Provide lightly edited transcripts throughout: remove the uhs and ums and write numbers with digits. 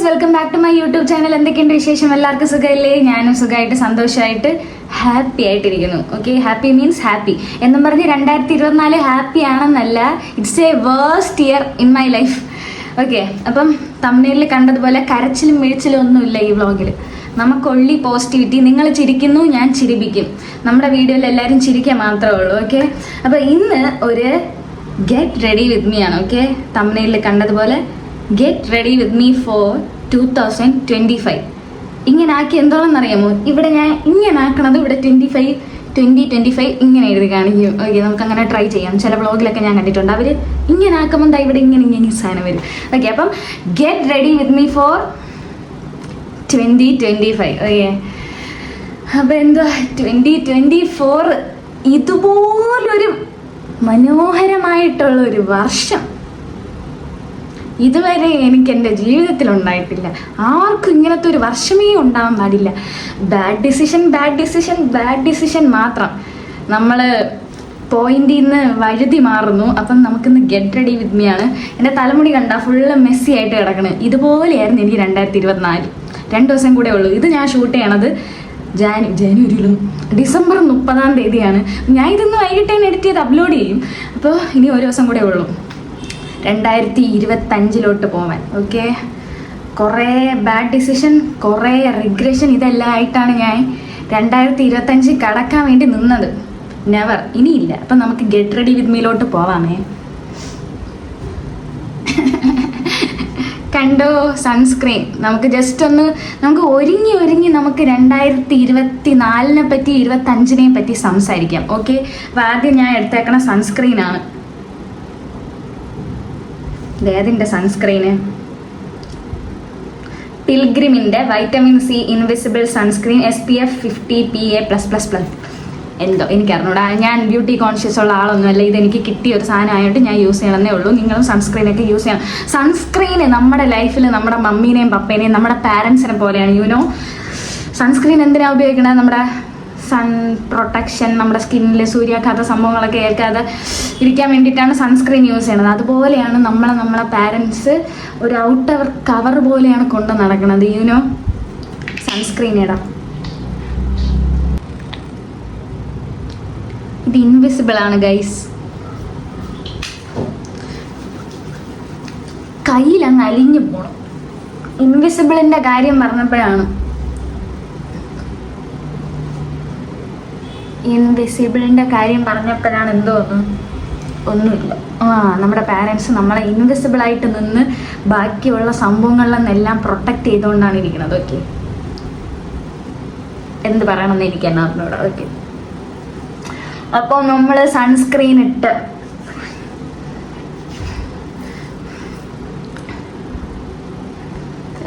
Guys, welcome back to my YouTube channel. എന്തൊക്കെയുണ്ട് വിശേഷം? എല്ലാവർക്കും സുഖമില്ലേ? ഞാനും സുഖമായിട്ട് സന്തോഷമായിട്ട് ഹാപ്പി ആയിട്ടിരിക്കുന്നു. ഓക്കെ, ഹാപ്പി മീൻസ് ഹാപ്പി എന്നും പറഞ്ഞ് 2024 ഹാപ്പി ആണെന്നല്ല, it's a worst year in my life. Okay, അപ്പം തമ്മിലിൽ കണ്ടതുപോലെ കരച്ചിലും മിഴിച്ചിലും ഒന്നുമില്ല ഈ വ്ളോഗിൽ. നമുക്കൊള്ളി പോസിറ്റിവിറ്റി. നിങ്ങൾ ചിരിക്കുന്നു, ഞാൻ ചിരിപ്പിക്കും. നമ്മുടെ വീഡിയോയിൽ എല്ലാവരും ചിരിക്കാൻ മാത്രമേ ഉള്ളൂ. ഓക്കെ, അപ്പോൾ ഇന്ന് ഒരു ഗെറ്റ് റെഡി വിത്ത് മീ ആണ്. ഓക്കെ, തമ്മിലിൽ കണ്ടതുപോലെ get ready with me for 2025. ഇങ്ങനെ ആക്കി എന്തോണെന്നറിയാമോ? ഇവിടെ ഞാൻ ഇങ്ങനെ ആക്കണത് ഇവിടെ 2025 ഇങ്ങനെ എഴുതി കാണിക്കും. ഓക്കെ, നമുക്ക് അങ്ങനെ ട്രൈ ചെയ്യാം. ചില വ്ളോഗിലൊക്കെ ഞാൻ കണ്ടിട്ടുണ്ട്, അവർ ഇങ്ങനെ ആക്കുമ്പോൾ ഇവിടെ ഇങ്ങനെ സാധനം വരും. ഓക്കെ, അപ്പം get ready with me for 2025. Okay, അപ്പം എന്തുവാ 2024 ഇതുപോലൊരു മനോഹരമായിട്ടുള്ളൊരു വർഷം ഇതുവരെ എനിക്ക് എൻ്റെ ജീവിതത്തിൽ ഉണ്ടായിട്ടില്ല. ആർക്കും ഇങ്ങനത്തെ ഒരു വർഷമേ ഉണ്ടാവാൻ പാടില്ല. ബാഡ് ഡിസിഷൻ മാത്രം. നമ്മൾ പോയിന്റിൽ നിന്ന് വഴുതി മാറുന്നു. അപ്പം നമുക്കിന്ന് ഗെറ്റ് റെഡി വിത്ത് മീ ആണ്. എൻ്റെ തലമുടി കണ്ട ഫുള്ള് മെസ്സി ആയിട്ട് കിടക്കണ്. ഇതുപോലെയായിരുന്നു എനിക്ക് 2024. 2 ദിവസം കൂടെ ഉള്ളൂ. ഇത് ഞാൻ ഷൂട്ട് ചെയ്യണത് ജനുവരിയിലും ഡിസംബർ 30 ഞാൻ ഇതൊന്ന് വൈകിട്ട് തന്നെ എഡിറ്റ് ചെയ്ത് അപ്ലോഡ് ചെയ്യും. അപ്പോൾ ഇനി 1 ദിവസം കൂടെ ഉള്ളൂ 2025 പോവാൻ. ഓക്കെ, കുറേ ബാഡ് ഡിസിഷൻ, കുറേ റിഗ്രഷൻ, ഇതെല്ലാം ആയിട്ടാണ് ഞാൻ 2025 കടക്കാൻ വേണ്ടി നിന്നത്. നെവർ, ഇനിയില്ല. അപ്പം നമുക്ക് ഗെറ്റ് റെഡി വിത്ത് മീലോട്ട് പോവാമേ. കണ്ടോ സൺസ്ക്രീൻ? നമുക്ക് ജസ്റ്റ് ഒന്ന് നമുക്ക് ഒരുങ്ങി നമുക്ക് 2024 പറ്റി 2025 പറ്റി സംസാരിക്കാം. ഓക്കെ, അപ്പോൾ ആദ്യം ഞാൻ എടുത്തേക്കണ സൺസ്ക്രീനാണ്. ഏതിൻ്റെ സൺസ്ക്രീന്? പിൽഗ്രിമിൻ്റെ vitamin C invisible sunscreen SPF 50 PA+++. എന്തോ എനിക്കറിഞ്ഞൂടാ. ഞാൻ ബ്യൂട്ടി കോൺഷ്യസ് ഉള്ള ആളൊന്നുമല്ല. ഇതെനിക്ക് കിട്ടിയ ഒരു സാധനമായിട്ട് ഞാൻ യൂസ് ചെയ്യണമെന്നേ ഉള്ളൂ. നിങ്ങളും സൺസ്ക്രീനൊക്കെ യൂസ് ചെയ്യണം. സൺസ്ക്രീന് നമ്മുടെ ലൈഫിൽ നമ്മുടെ മമ്മീനെയും പപ്പേനെയും നമ്മുടെ പാരൻസിനെ പോലെയാണ്. യുനോ, സൺസ്ക്രീൻ എന്തിനാണ് ഉപയോഗിക്കണത്? നമ്മുടെ സൺ പ്രൊട്ടക്ഷൻ, നമ്മുടെ സ്കിന്നിൽ സൂര്യാഘാത സംഭവങ്ങളൊക്കെ ഏൽക്കാതെ ഇരിക്കാൻ വേണ്ടിയിട്ടാണ് സൺസ്ക്രീൻ യൂസ് ചെയ്യണത്. അതുപോലെയാണ് നമ്മളെ പാരൻസ് ഒരു ഔട്ടർ കവർ പോലെയാണ് കൊണ്ട് നടക്കുന്നത്. യുനോ, സൺസ്ക്രീൻ ഇടാം. ഇത് ഇൻവിസിബിൾ ആണ് ഗൈസ്. കയ്യിലങ്ങ് അലിഞ്ഞു പോണം. ഇൻവിസിബിളിൻ്റെ കാര്യം പറഞ്ഞപ്പോഴാണ് എന്തോന്നു ഒന്നുമില്ല. നമ്മുടെ പാരൻസ് നമ്മളെ ഇൻവിസിബിളായിട്ട് നിന്ന് ബാക്കിയുള്ള സംഭവങ്ങളിൽ നിന്നെല്ലാം പ്രൊട്ടക്റ്റ് ചെയ്തുകൊണ്ടാണ് ഇരിക്കുന്നത്. ഓക്കെ, എന്ത് പറയണമെന്ന് എനിക്ക് എന്നാ അറിഞ്ഞൂടാ. ഓക്കെ, അപ്പോൾ നമ്മൾ സൺസ്ക്രീൻ ഇട്ട്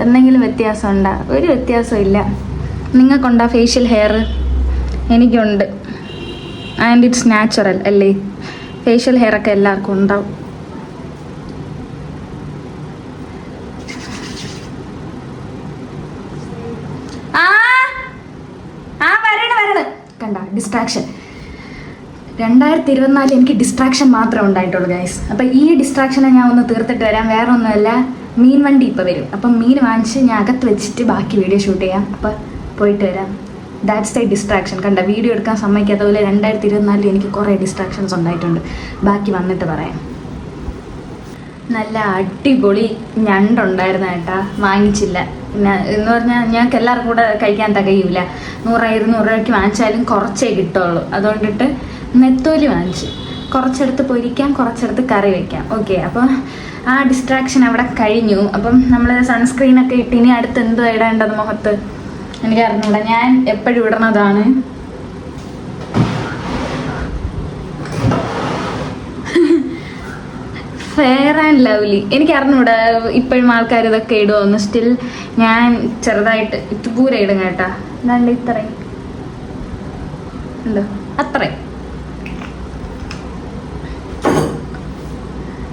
എന്തെങ്കിലും വ്യത്യാസം ഉണ്ടോ? ഒരു വ്യത്യാസവും ഇല്ല. നിങ്ങൾക്കുണ്ടോ ഫേഷ്യൽ ഹെയർ? എനിക്കുണ്ട്. ആൻഡ് ഇറ്റ്സ് നാച്ചുറൽ അല്ലേ? ഫേഷ്യൽ ഹെയർ ഒക്കെ എല്ലാവർക്കും ഉണ്ടാവും. വരണ കണ്ട ഡിസ്ട്രാക്ഷൻ. 2024 എനിക്ക് ഡിസ്ട്രാക്ഷൻ മാത്രമേ ഉണ്ടായിട്ടുള്ളൂ ഗൈസ്. അപ്പം ഈ ഡിസ്ട്രാക്ഷനെ ഞാൻ ഒന്ന് തീർത്തിട്ട് വരാം. വേറെ ഒന്നുമല്ല, മീൻ വണ്ടി ഇപ്പോൾ വരും. അപ്പം മീൻ വാങ്ങിച്ച് ഞാൻ അകത്ത് വെച്ചിട്ട് ബാക്കി വീഡിയോ ഷൂട്ട് ചെയ്യാം. അപ്പം പോയിട്ട് വരാം. That's the distraction. കണ്ട, വീഡിയോ എടുക്കാൻ സമ്മതിക്കാത്ത പോലെ 2024 എനിക്ക് കുറേ ഡിസ്ട്രാക്ഷൻസ് ഉണ്ടായിട്ടുണ്ട്. ബാക്കി വന്നിട്ട് പറയാം. നല്ല അടിപൊളി ഞണ്ടുണ്ടായിരുന്നു കേട്ടാ, വാങ്ങിച്ചില്ല. പിന്നെ എന്ന് പറഞ്ഞാൽ ഞങ്ങൾക്ക് എല്ലാവർക്കും കൂടെ കഴിക്കാൻ തികയില്ല. 100-200 രൂപയ്ക്ക് വാങ്ങിച്ചാലും കുറച്ചേ കിട്ടുള്ളൂ. അതുകൊണ്ടിട്ട് നെത്തോലി വാങ്ങിച്ച് കുറച്ചെടുത്ത് പൊരിക്കാം, കുറച്ചെടുത്ത് കറി വയ്ക്കാം. ഓക്കെ, അപ്പോൾ ആ ഡിസ്ട്രാക്ഷൻ അവിടെ കഴിഞ്ഞു. അപ്പം നമ്മൾ സൺസ്ക്രീനൊക്കെ ഇട്ട് ഇനി അടുത്ത് എന്തോ ഇടേണ്ടത് മുഖത്ത് എനിക്ക് അറിഞ്ഞൂടാ. ഞാൻ എപ്പോഴും ഇടണതാണ് ഫെയർ ആൻഡ് ലവ്ലി. എനിക്ക് അറിഞ്ഞൂടാ ഇപ്പോഴും ആൾക്കാർ ഇതൊക്കെ ഇടുമോന്ന്. സ്റ്റിൽ ഞാൻ ചെറുതായിട്ട് ഇതുപൂരം ഇടും കേട്ടാ. അല്ലാണ്ട് ഇത്രയും ഉണ്ടോ? അത്രയും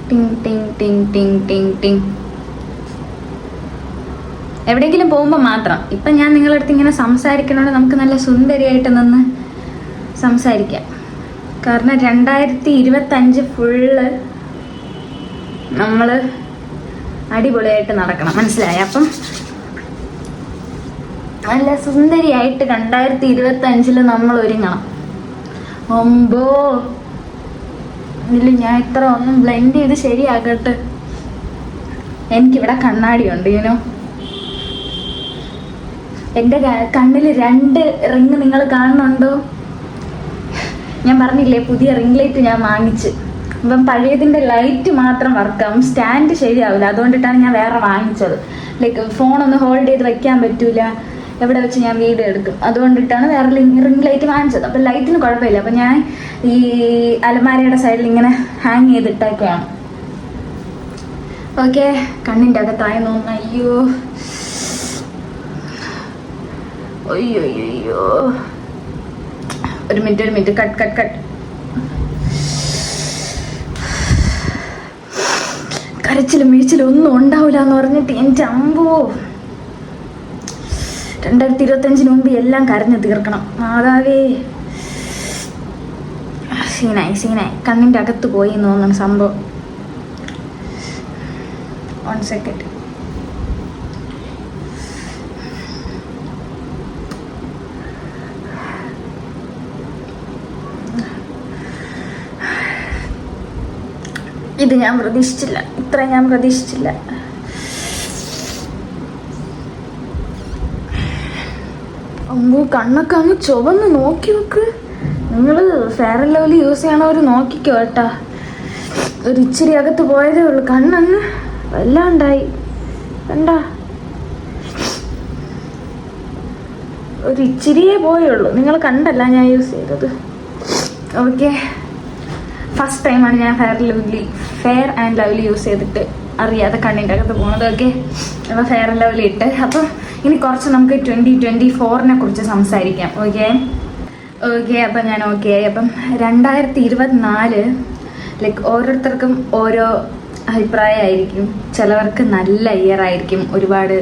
ടിങ് ടിങ് ടിങ് ടിങ് ടിങ് ടിങ്. എവിടെയെങ്കിലും പോകുമ്പോൾ മാത്രം. ഇപ്പം ഞാൻ നിങ്ങളുടെ അടുത്ത് ഇങ്ങനെ സംസാരിക്കണോണ്ട് നമുക്ക് നല്ല സുന്ദരിയായിട്ട് നിന്ന് സംസാരിക്കാം. കാരണം 2025 ഫുള്ള് നമ്മൾ അടിപൊളിയായിട്ട് നടക്കണം, മനസ്സിലായി? അപ്പം നല്ല സുന്ദരിയായിട്ട് 2025 നമ്മൾ ഒരുങ്ങണം. ഒമ്പോ ഇല്ല, ഞാൻ ഇത്ര ഒന്നും ബ്ലെൻഡ് ചെയ്ത് ശരിയാക്കട്ടെ. എനിക്കിവിടെ കണ്ണാടിയുണ്ട്, യൂനോ. എൻ്റെ കണ്ണിൽ 2 റിങ് നിങ്ങൾ കാണുന്നുണ്ടോ? ഞാൻ പറഞ്ഞില്ലേ, പുതിയ റിംഗ് ലൈറ്റ് ഞാൻ വാങ്ങിച്ച്. അപ്പം പഴയതിൻ്റെ ലൈറ്റ് മാത്രം വർക്കാവും, സ്റ്റാൻഡ് ശരിയാവില്ല. അതുകൊണ്ടിട്ടാണ് ഞാൻ വേറെ വാങ്ങിച്ചത്. ലൈക്ക് ഫോണൊന്ന് ഹോൾഡ് ചെയ്ത് വെക്കാൻ പറ്റൂല, എവിടെ വെച്ച് ഞാൻ വീഡിയോ എടുക്കും. അതുകൊണ്ടിട്ടാണ് വേറെ റിംഗ് ലൈറ്റ് വാങ്ങിച്ചത്. അപ്പം ലൈറ്റിന് കുഴപ്പമില്ല. അപ്പം ഞാൻ ഈ അലമാരയുടെ സൈഡിൽ ഇങ്ങനെ ഹാങ് ചെയ്തിട്ടൊക്കെയാണ്. ഓക്കെ, കണ്ണിൻ്റെ അകത്തായി തോന്നുന്നു. അയ്യോ അയ്യോ അയ്യോ, ഒരു മിനിറ്റ്, കട്ട്. കരച്ചിലും വീഴ്ചിലും ഒന്നും ഉണ്ടാവില്ല എന്ന് പറഞ്ഞിട്ട് എൻ്റെ അമ്പോ. 2025 മുമ്പ് എല്ലാം കരഞ്ഞു തീർക്കണം. മാതാവേ, സീനായി. കണ്ണിൻ്റെ അകത്ത് പോയി എന്ന് തോന്നുന്നു സംഭവം. 1 സെക്കൻഡ്. ഇത് ഞാൻ പ്രതീക്ഷിച്ചില്ല, ഇത്ര ഞാൻ പ്രതീക്ഷിച്ചില്ല. അമ്പോ, കണ്ണൊക്കെ അങ്ങ് ചുവന്ന് നോക്കി നോക്ക്. നിങ്ങൾ ഫെയർ ആൻഡ് ലവ്ലി യൂസ് ചെയ്യണവർ നോക്കിക്കോ കേട്ടാ. ഒരു ഇച്ചിരി അകത്ത് പോയതേ ഉള്ളൂ, കണ്ണങ്ങ് വല്ലാണ്ടായി. കണ്ടാ, ഒരു ഇച്ചിരിയേ പോയുള്ളൂ. നിങ്ങൾ കണ്ടല്ല ഞാൻ യൂസ് ചെയ്തത്. ഓക്കെ, ഫസ്റ്റ് ടൈമാണ് ഞാൻ ഫെയർ ആൻഡ് ലവ്ലി യൂസ് ചെയ്തിട്ട് അറിയാതെ കണ്ണിൻ്റെ അകത്ത് പോകുന്നത്. ഓക്കെ, അപ്പോൾ ഫെയർ ആൻഡ് ലവ്ലി ഇട്ട്. അപ്പം ഇനി കുറച്ച് നമുക്ക് 2024 കുറിച്ച് സംസാരിക്കാം. ഓക്കെ, അപ്പം ഞാൻ അപ്പം 2024 ലൈക്ക് ഓരോരുത്തർക്കും ഓരോ അഭിപ്രായമായിരിക്കും. ചിലവർക്ക് നല്ല ഇയർ ആയിരിക്കും, ഒരുപാട്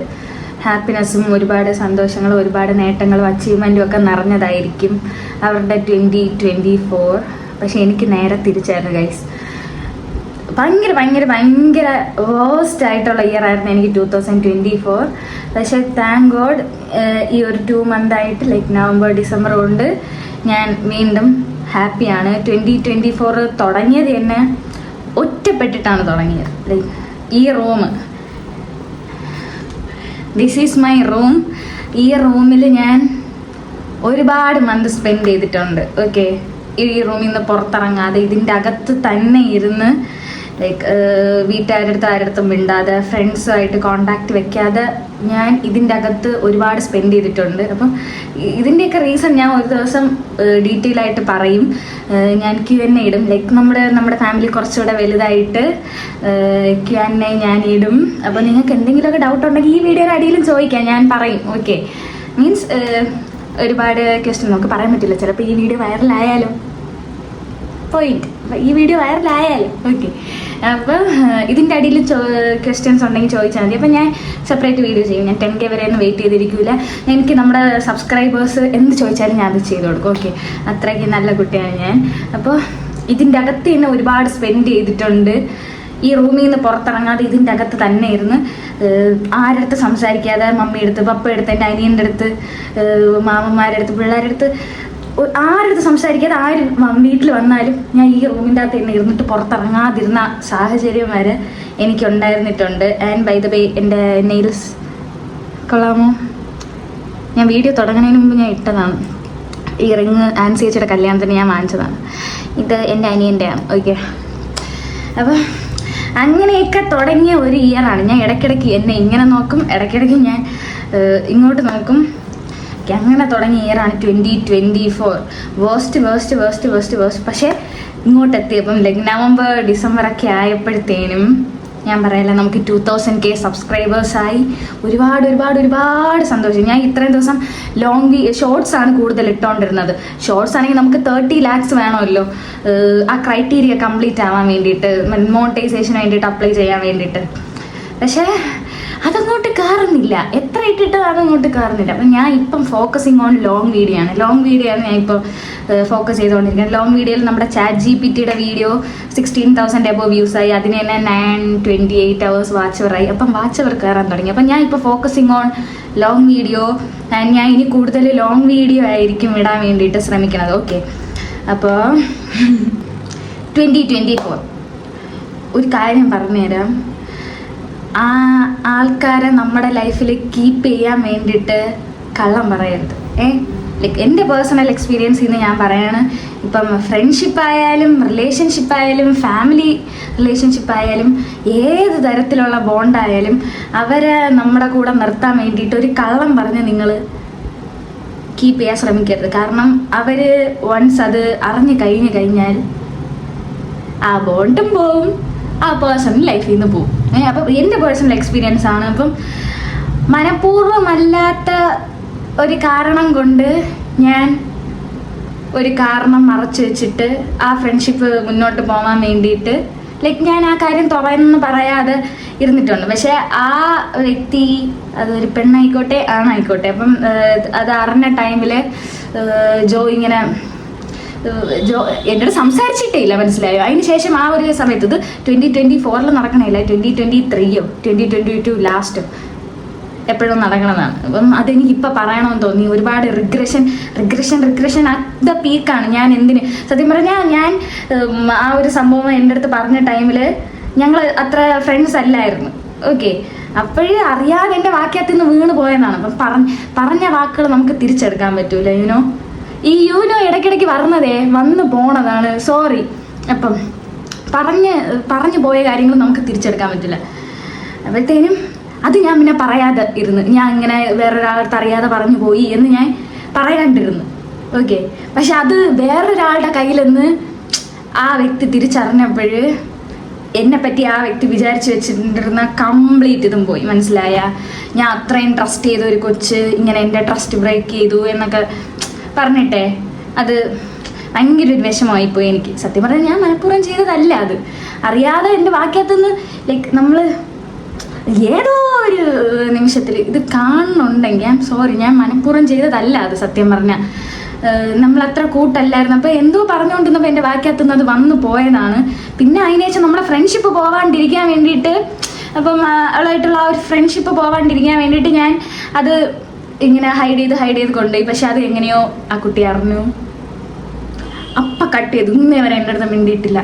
ഹാപ്പിനെസ്സും ഒരുപാട് സന്തോഷങ്ങളും ഒരുപാട് നേട്ടങ്ങളും അച്ചീവ്മെൻറ്റും ഒക്കെ നിറഞ്ഞതായിരിക്കും അവരുടെ 2024. പക്ഷെ എനിക്ക് നേരെ തിരിച്ചായിരുന്നു ഗൈസ്. ഭയങ്കര വേസ്റ്റ് ആയിട്ടുള്ള ഇയർ ആയിരുന്നു എനിക്ക് 2024. പക്ഷെ താങ്ക് ഗോഡ് ഈ ഒരു 2 മന്തായിട്ട് ലൈക്ക് നവംബർ ഡിസംബർ കൊണ്ട് ഞാൻ വീണ്ടും ഹാപ്പിയാണ്. 2024 തുടങ്ങിയത് തന്നെ ഒറ്റപ്പെട്ടിട്ടാണ് തുടങ്ങിയത്. ലൈക്ക് ഈ room, this is my room. ഈ റൂമിൽ ഞാൻ ഒരുപാട് മന്ത് സ്പെൻഡ് ചെയ്തിട്ടുണ്ട്. ഓക്കെ, ഈ റൂമിൽ നിന്ന് പുറത്തിറങ്ങാതെ ഇതിൻ്റെ അകത്ത് തന്നെ ഇരുന്ന് ലൈക്ക് വീട്ടുകാരുടെ അടുത്തും മിണ്ടാതെ ഫ്രണ്ട്സുമായിട്ട് കോണ്ടാക്ട് വെക്കാതെ ഞാൻ ഇതിൻ്റെ അകത്ത് ഒരുപാട് സ്പെൻഡ് ചെയ്തിട്ടുണ്ട്. അപ്പം ഇതിൻ്റെയൊക്കെ റീസൺ ഞാൻ ഒരു ദിവസം ഡീറ്റെയിൽ ആയിട്ട് പറയും. ഞാൻ Q&A ഇടും. ലൈക്ക് നമ്മുടെ ഫാമിലി കുറച്ചുകൂടെ വലുതായിട്ട് Q&A ഞാൻ ഇടും. അപ്പോൾ നിങ്ങൾക്ക് എന്തെങ്കിലുമൊക്കെ ഡൗട്ട് ഉണ്ടെങ്കിൽ ഈ വീഡിയോയുടെ അടിയിലും ചോദിക്കാം, ഞാൻ പറയും. ഓക്കെ, മീൻസ് ഒരുപാട് ക്വസ്റ്റ്യൻ നമുക്ക് പറയാൻ പറ്റില്ല. ചിലപ്പോൾ ഈ വീഡിയോ വൈറലായാലും ഈ വീഡിയോ വൈറലായാലും. ഓക്കെ, അപ്പം ഇതിൻ്റെ അടിയിൽ ക്വസ്റ്റ്യൻസ് ഉണ്ടെങ്കിൽ ചോദിച്ചാൽ മതി. അപ്പം ഞാൻ സെപ്പറേറ്റ് വീഡിയോ ചെയ്യും. ഞാൻ 10K വരെ ഒന്നും വെയിറ്റ് ചെയ്തിരിക്കില്ല. എനിക്ക് നമ്മുടെ സബ്സ്ക്രൈബേഴ്സ് എന്ത് ചോദിച്ചാലും ഞാൻ അത് ചെയ്ത് കൊടുക്കും. ഓക്കെ, അത്രയ്ക്ക് നല്ല കുട്ടിയാണ് ഞാൻ. അപ്പോൾ ഇതിൻ്റെ അകത്ത് തന്നെ ഒരുപാട് സ്പെൻഡ് ചെയ്തിട്ടുണ്ട്. ഈ റൂമിൽ നിന്ന് പുറത്തിറങ്ങാതെ ഇതിൻ്റെ അകത്ത് തന്നെ ഇരുന്ന് ആരുടെ അടുത്ത് സംസാരിക്കാതെ, മമ്മിയുടെ അടുത്ത്, പപ്പയുടെ അടുത്ത്, എൻ്റെ അനിയൻ്റെ അടുത്ത്, മാമന്മാരുടെ അടുത്ത്, പിള്ളേരുടെ അടുത്ത്, ആരടുത്ത് സംസാരിക്കാതെ ആര് വീട്ടിൽ വന്നാലും ഞാൻ ഈ റൂമിൻ്റെ അകത്ത് തന്നെ ഇരുന്നിട്ട് പുറത്തിറങ്ങാതിരുന്ന സാഹചര്യം വരെ എനിക്കുണ്ടായിരുന്നിട്ടുണ്ട്. ആൻഡ് ബൈ ദ വേ, എൻ്റെ നെയിൽസ് കൊള്ളാമോ? ഞാൻ വീഡിയോ തുടങ്ങുന്നതിന് മുമ്പ് ഞാൻ ഇട്ടതാണ്. ഈ റിങ് ആൻസി ചേച്ചിയുടെ കല്യാണത്തിന് ഞാൻ വാങ്ങിച്ചതാണ്. ഇത് എൻ്റെ അനിയൻ്റെയാണ്. ഓക്കെ, അപ്പോൾ അങ്ങനെയൊക്കെ തുടങ്ങിയ ഒരു ഇയറാണ്. ഞാൻ ഇടയ്ക്കിടയ്ക്ക് എന്നെ ഇങ്ങനെ നോക്കും, ഇടയ്ക്കിടയ്ക്ക് ഞാൻ ഇങ്ങോട്ട് നോക്കും. അങ്ങനെ തുടങ്ങിയ ഇയറാണ് 2024. വേസ്റ്റ്. പക്ഷേ ഇങ്ങോട്ടെത്തിയപ്പം ലൈക്ക് നവംബർ ഡിസംബർ ഒക്കെ ആയപ്പോഴത്തേനും ഞാൻ പറയല്ല, നമുക്ക് 2000K സബ്സ്ക്രൈബേഴ്സായി. ഒരുപാട് സന്തോഷം. ഞാൻ ഇത്രയും ദിവസം ഷോർട്സ് ആണ് കൂടുതൽ ഇട്ടുകൊണ്ടിരുന്നത്. ഷോർട്സ് ആണെങ്കിൽ നമുക്ക് 30 lakhs വേണമല്ലോ ആ ക്രൈറ്റീരിയ കംപ്ലീറ്റ് ആവാൻ വേണ്ടിയിട്ട്, മോണിറ്റൈസേഷന് വേണ്ടിയിട്ട് അപ്ലൈ ചെയ്യാൻ വേണ്ടിയിട്ട്. പക്ഷേ അതങ്ങോട്ട് കയറുന്നില്ല. കയറുന്നില്ല, എത്ര ഇട്ടിട്ടതാണ് അങ്ങോട്ട് കയറുന്നില്ല. അപ്പം ഞാൻ ഇപ്പം ഫോക്കസിങ് ഓൺ ലോങ് വീഡിയോ ആണ്. ലോങ് വീഡിയോ ആണ് ഞാൻ ഇപ്പോൾ ഫോക്കസ് ചെയ്തുകൊണ്ടിരിക്കുന്നത്. ലോങ് വീഡിയോയിൽ നമ്മുടെ ChatGPT വീഡിയോ 16,000 എബോ വ്യൂസായി. അതിന് തന്നെ 928 hours വാച്ച് അവറായി. അപ്പം വാച്ച് അവർ കയറാൻ തുടങ്ങി. അപ്പം ഞാൻ ഇപ്പോൾ focusing on long video. And ഞാൻ ഇനി കൂടുതൽ ലോങ് വീഡിയോ ആയിരിക്കും ഇടാൻ വേണ്ടിയിട്ട് ശ്രമിക്കുന്നത്. ഓക്കെ, അപ്പോൾ 2024 ഒരു കാര്യം പറഞ്ഞുതരാം. ആ ആൾക്കാരെ നമ്മുടെ ലൈഫിൽ കീപ്പ് ചെയ്യാൻ വേണ്ടിയിട്ട് കള്ളം പറയരുത്. ലൈക്ക് എൻ്റെ പേഴ്സണൽ എക്സ്പീരിയൻസിൽ നിന്ന് ഞാൻ പറയാണ്. ഇപ്പം ഫ്രണ്ട്ഷിപ്പായാലും റിലേഷൻഷിപ്പായാലും ഫാമിലി റിലേഷൻഷിപ്പായാലും ഏത് തരത്തിലുള്ള ബോണ്ടായാലും അവരെ നമ്മുടെ കൂടെ നിർത്താൻ വേണ്ടിയിട്ട് ഒരു കള്ളം പറഞ്ഞ് നിങ്ങൾ കീപ്പ് ചെയ്യാൻ ശ്രമിക്കരുത്. കാരണം അവർ വൺസ് അത് അറിഞ്ഞു കഴിഞ്ഞാൽ ആ ബോണ്ടും പോവും, ആ പേഴ്സൺ ലൈഫിൽ നിന്ന് പോവും. അപ്പം എൻ്റെ പേഴ്സണൽ എക്സ്പീരിയൻസ് ആണ്. അപ്പം മനഃപൂർവ്വമല്ലാത്ത ഒരു കാരണം കൊണ്ട് ഞാൻ ഒരു കാരണം മറച്ചു വെച്ചിട്ട് ആ ഫ്രണ്ട്ഷിപ്പ് മുന്നോട്ട് പോകാൻ വേണ്ടിയിട്ട് ലൈക്ക് ഞാൻ ആ കാര്യം തുറന്ന് പറയാതെ ഇരുന്നിട്ടുണ്ട്. പക്ഷെ ആ വ്യക്തി അതൊരു പെണ്ണായിക്കോട്ടെ ആണായിക്കോട്ടെ, അപ്പം അത് അറിഞ്ഞ ടൈമിൽ ജോ ഇങ്ങനെ എന്നോട് സംസാരിച്ചിട്ടേ ഇല്ല, മനസ്സിലായോ? അതിന് ശേഷം ആ ഒരു സമയത്ത് ഇത് 2024 നടക്കണില്ല, 2023 2022 ലാസ്റ്റ് എപ്പോഴും നടക്കണതാണ്. അപ്പം അതെനിക്ക് ഇപ്പം പറയണമെന്ന് തോന്നി. ഒരുപാട് റിഗ്രഷൻ അറ്റ് ദ പീക്കാണ്. ഞാൻ എന്തിന് സത്യം പറഞ്ഞാൽ ഞാൻ ആ ഒരു സംഭവം എൻ്റെ അടുത്ത് പറഞ്ഞ ടൈമിൽ ഞങ്ങൾ അത്ര ഫ്രണ്ട്സ് അല്ലായിരുന്നു. ഓക്കെ, അപ്പോഴേ അറിയാതെ എൻ്റെ വാക്യത്തിൽ നിന്ന് വീണ് പോയതാണ്. അപ്പം പറഞ്ഞ വാക്കുകൾ നമുക്ക് തിരിച്ചെടുക്കാൻ പറ്റൂല. ഈ ഇടയ്ക്കിടയ്ക്ക് വന്നു പോണതാണ്, സോറി. അപ്പം പറഞ്ഞു പോയ കാര്യങ്ങൾ നമുക്ക് തിരിച്ചെടുക്കാൻ പറ്റില്ല. അപ്പോഴത്തേനും അത് ഞാൻ പിന്നെ പറയാതെ ഇരുന്ന്, ഞാൻ ഇങ്ങനെ വേറൊരാളടുത്ത് അറിയാതെ പറഞ്ഞു പോയി എന്ന് ഞാൻ പറയാണ്ടിരുന്നു. ഓക്കെ, പക്ഷെ അത് വേറൊരാളുടെ കയ്യിൽ നിന്ന് ആ വ്യക്തി തിരിച്ചറിഞ്ഞപ്പോൾ എന്നെപ്പറ്റി ആ വ്യക്തി വിചാരിച്ച് വെച്ചിട്ടിരുന്ന കംപ്ലീറ്റ് ഇതും പോയി. മനസ്സിലായ? ഞാൻ അത്രയും ട്രസ്റ്റ് ചെയ്ത ഒരു കൊച്ച് ഇങ്ങനെ എൻ്റെ ട്രസ്റ്റ് ബ്രേക്ക് ചെയ്തു എന്നൊക്കെ പറഞ്ഞിട്ടെ അത് ഭയങ്കര ഒരു വിഷമമായിപ്പോയി എനിക്ക്. സത്യം പറഞ്ഞാൽ ഞാൻ മനഃപൂർവ്വം ചെയ്തതല്ല, അത് അറിയാതെ എൻ്റെ വാക്യത്തുനിന്ന് ലൈക്ക് നമ്മൾ ഏതോ ഒരു നിമിഷത്തിൽ ഇത് കാണുന്നുണ്ടെങ്കിൽ ഐ ആം സോറി, ഞാൻ മനഃപൂർവ്വം ചെയ്തതല്ല അത്. സത്യം പറഞ്ഞാൽ നമ്മളത്ര കൂട്ടല്ലായിരുന്നു. അപ്പോൾ എന്തോ പറഞ്ഞുകൊണ്ടിരുന്നപ്പോൾ എൻ്റെ വാക്യത്തുനിന്ന് അത് വന്നു പോയതാണ്. പിന്നെ അതിനുശേഷം നമ്മുടെ ഫ്രണ്ട്ഷിപ്പ് പോവാണ്ടിരിക്കാൻ വേണ്ടിയിട്ട്, അപ്പം അവളായിട്ടുള്ള ആ ഒരു ഫ്രണ്ട്ഷിപ്പ് പോവാണ്ടിരിക്കാൻ വേണ്ടിയിട്ട് ഞാൻ അത് ഇങ്ങനെ ഹൈഡ് ചെയ്ത് കൊണ്ടുപോയി. പക്ഷെ അത് എങ്ങനെയോ ആ കുട്ടി അറിഞ്ഞു, അപ്പം കട്ട് ചെയ്തു. ഇന്നേ വരെ എൻ്റെ അടുത്ത് മിണ്ടിയിട്ടില്ല.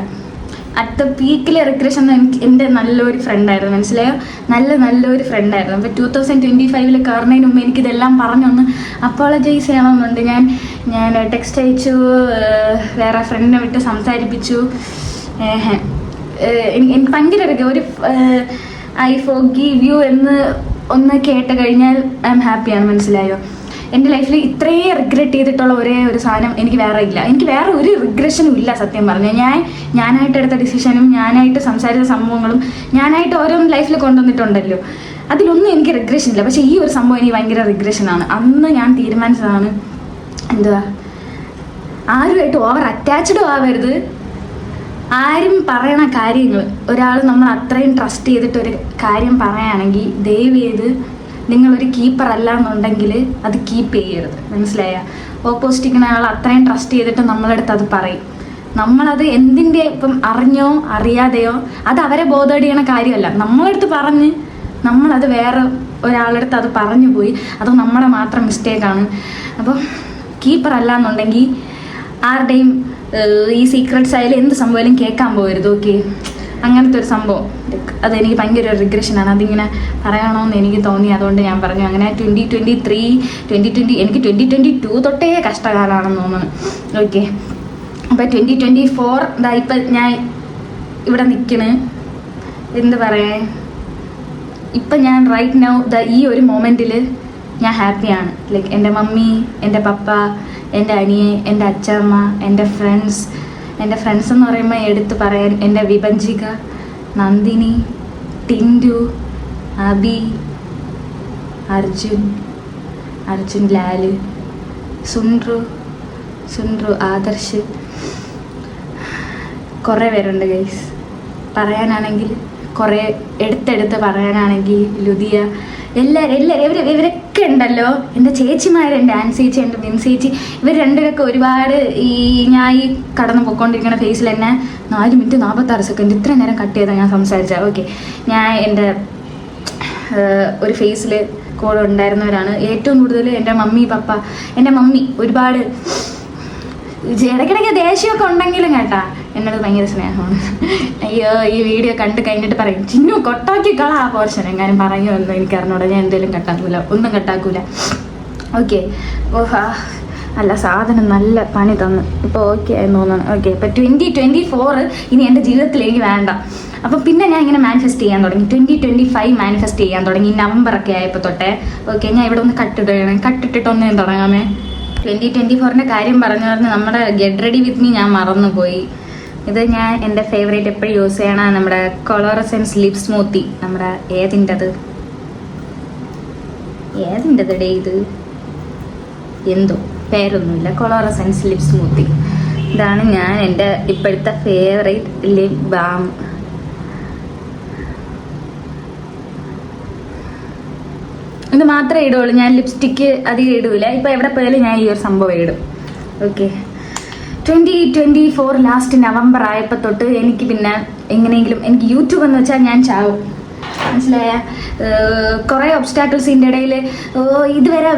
അറ്റ് ദ പീക്കിലെ റിഗ്രഷൻ എൻ്റെ നല്ലൊരു ഫ്രണ്ടായിരുന്നു, മനസ്സിലായോ? നല്ലൊരു ഫ്രണ്ടായിരുന്നു. അപ്പോൾ 2025 കയറുന്നതിന് മുമ്പ് എനിക്കിതെല്ലാം പറഞ്ഞൊന്ന് അപ്പോളജൈസ് ചെയ്യണമെന്നുണ്ട്. ഞാൻ ടെക്സ്റ്റ് അയച്ചു, വേറെ ഫ്രണ്ടിനെ വിട്ട് സംസാരിപ്പിച്ചു. എനിക്ക് ഭയങ്കര ഒരു ഐ ഫോർഗീവ് യു എന്ന് ഒന്ന് കേട്ട് കഴിഞ്ഞാൽ ഐ എം ഹാപ്പിയാണ്, മനസ്സിലായോ? എൻ്റെ ലൈഫിൽ ഇത്രയും റിഗ്രറ്റ് ചെയ്തിട്ടുള്ള ഒരേ ഒരു സാധനം എനിക്ക് വേറെ ഇല്ല. എനിക്ക് വേറെ ഒരു റിഗ്രഷനും ഇല്ല. സത്യം പറഞ്ഞാൽ ഞാനായിട്ട് എടുത്ത ഡിസിഷനും ഞാനായിട്ട് സംസാരിച്ച സംഭവങ്ങളും ഞാനായിട്ട് ഓരോന്നും ലൈഫിൽ കൊണ്ടുവന്നിട്ടുണ്ടല്ലോ, അതിലൊന്നും എനിക്ക് റിഗ്രഷൻ ഇല്ല. പക്ഷേ ഈ ഒരു സംഭവം എനിക്ക് ഭയങ്കര റിഗ്രഷനാണ്. അന്ന് ഞാൻ തീരുമാനിച്ചതാണ്, എന്തുവാ, ആരുമായിട്ട് ഓവർ അറ്റാച്ച്ഡും ആവരുത്. ആരും പറയണ കാര്യങ്ങൾ ഒരാൾ നമ്മൾ അത്രയും ട്രസ്റ്റ് ചെയ്തിട്ട് ഒരു കാര്യം പറയുകയാണെങ്കിൽ ദയവ് ചെയ്ത് നിങ്ങളൊരു കീപ്പർ അല്ല എന്നുണ്ടെങ്കിൽ അത് കീപ്പ് ചെയ്യരുത്, മനസ്സിലായ? ഓപ്പോസിറ്റിക്കുന്ന ആൾ അത്രയും ട്രസ്റ്റ് ചെയ്തിട്ട് നമ്മളടുത്ത് അത് പറയും. നമ്മളത് എന്തിൻ്റെ ഇപ്പം അറിഞ്ഞോ അറിയാതെയോ അത് അവരെ ബോധേഡ് കാര്യമല്ല. നമ്മളടുത്ത് പറഞ്ഞ് നമ്മളത് വേറെ ഒരാളടുത്ത് അത് പറഞ്ഞു പോയി, അത് നമ്മുടെ മാത്രം മിസ്റ്റേക്കാണ്. അപ്പം കീപ്പർ അല്ല എന്നുണ്ടെങ്കിൽ ആരുടെയും ഈ സീക്രട്സ് ആയാലും എന്ത് സംഭവമായാലും കേൾക്കാൻ പോകരുത്. ഓക്കെ, അങ്ങനത്തെ ഒരു സംഭവം അതെനിക്ക് ഭയങ്കര ഒരു റിഗ്രഷനാണ്. അതിങ്ങനെ പറയണമെന്ന് എനിക്ക് തോന്നി, അതുകൊണ്ട് ഞാൻ പറഞ്ഞു. അങ്ങനെ 2023 എനിക്ക് 2022 തൊട്ടേ കഷ്ടകാലമാണെന്ന് തോന്നുന്നു. ഓക്കെ, അപ്പോൾ 2024 ഇപ്പം ഞാൻ ഇവിടെ നിൽക്കണ്, എന്ത് പറയാൻ, ഇപ്പം ഞാൻ റൈറ്റ് നൗ ഈ ഒരു മൊമെൻറ്റിൽ ഞാൻ ഹാപ്പിയാണ്. ലൈക്ക് എൻ്റെ മമ്മി, എൻ്റെ പപ്പ, എൻ്റെ അനിയൻ, എൻ്റെ അച്ഛമ്മ, എൻ്റെ ഫ്രണ്ട്സ് എന്ന് പറയുമ്പോൾ എടുത്ത് പറയാൻ എൻ്റെ വിഭജിക, നന്ദിനി, ടിൻഡു, അബി, അർജുൻ ലാല്, സുൻഡ്രു, ആദർശ്, കുറേ പേരുണ്ട് ഗൈസ്. പറയാനാണെങ്കിൽ കുറേ എടുത്തെടുത്ത് പറയാനാണെങ്കിൽ ലുദിയ, എല്ലാവരും ഇവരൊക്കെ ഉണ്ടല്ലോ, എൻ്റെ ചേച്ചിമാർ, എൻ്റെ ആൻ ചേച്ചി, എൻ്റെ ബിൻ ചേച്ചി, ഇവർ രണ്ടുപേരൊക്കെ ഒരുപാട് ഞാൻ ഈ കടന്നു പോയിക്കൊണ്ടിരിക്കുന്ന ഫേസിൽ തന്നെ 4 മിനിറ്റ് 46 സെക്കൻഡ് ഇത്ര നേരം കട്ട് ചെയ്താൽ ഞാൻ സംസാരിച്ചത്. ഓക്കെ, ഞാൻ എൻ്റെ ഒരു ഫേസിൽ കൂടെ ഉണ്ടായിരുന്നവരാണ് ഏറ്റവും കൂടുതൽ എൻ്റെ മമ്മി പപ്പ. എൻ്റെ മമ്മി ഒരുപാട് ഇടയ്ക്കിടയ്ക്ക് ദേഷ്യമൊക്കെ ഉണ്ടെങ്കിലും കേട്ടാ എന്നോട് ഭയങ്കര സ്നേഹമാണ്. അയ്യോ, ഈ വീഡിയോ കണ്ട് കഴിഞ്ഞിട്ട് പറയും, ചിന്നു കൊട്ടാക്കി കളാ പോർഷൻ എങ്ങാനും പറയുമെന്ന് എനിക്കറിഞ്ഞൂടാ. ഞാൻ എന്തെങ്കിലും കട്ടാക്കൂല, ഒന്നും കട്ടാക്കൂല. ഓക്കെ, ഓഹാ അല്ല, സാധനം നല്ല പണി തന്നു. ഇപ്പോൾ ഓക്കെ ആയെന്ന് തോന്നുന്നു. ഓക്കെ, ഇപ്പം 2024 ഇനി എൻ്റെ ജീവിതത്തിൽ എനിക്ക് വേണ്ട. അപ്പം പിന്നെ ഞാൻ ഇങ്ങനെ മാനിഫെസ്റ്റ് ചെയ്യാൻ തുടങ്ങി. 2025 മാനിഫെസ്റ്റ് ചെയ്യാൻ തുടങ്ങി നവംബറൊക്കെ ആയപ്പോൾ തൊട്ടേ. ഓക്കെ, ഞാൻ ഇവിടെ ഒന്ന് കട്ടിട്ടിട്ടൊന്ന് ഞാൻ തുടങ്ങാമേ. 2024 കാര്യം പറഞ്ഞു നമ്മുടെ ഗെറ്റ് റെഡി വിത്ത് മീ ഞാൻ മറന്നുപോയി. ഇത് ഞാൻ എൻ്റെ ഫേവറേറ്റ് എപ്പോഴും യൂസ് ചെയ്യണ നമ്മുടെ കൊളോറസെൻസ് ലിപ് സ്മൂത്തി. നമ്മുടെ ഏതിൻ്റെത് ഡേ ഇത് എന്തോ പേരൊന്നുമില്ല, കൊളോറസെൻസ് ലിപ് സ്മൂത്തി. ഇതാണ് ഞാൻ എൻ്റെ ഇപ്പോഴത്തെ ഫേവറേറ്റ് ലിപ് ബാം. ഇത് മാത്രമേ ഇടുള്ളൂ, ഞാൻ ലിപ്സ്റ്റിക്ക് അധികം ഇടൂല. ഇപ്പം എവിടെ പോയാലും ഞാൻ ഈ ഒരു സംഭവം ഇടും. ഓക്കെ, 2024 ലാസ്റ്റ് നവംബർ ആയപ്പോൾ തൊട്ട് എനിക്ക് പിന്നെ എങ്ങനെയെങ്കിലും എനിക്ക് യൂട്യൂബ് എന്ന് വെച്ചാൽ ഞാൻ ചാവും, മനസ്സിലായ. കുറേ ഒബ്സ്റ്റാക്കിൾസിൻ്റെ ഇടയിൽ ഇതുവരെ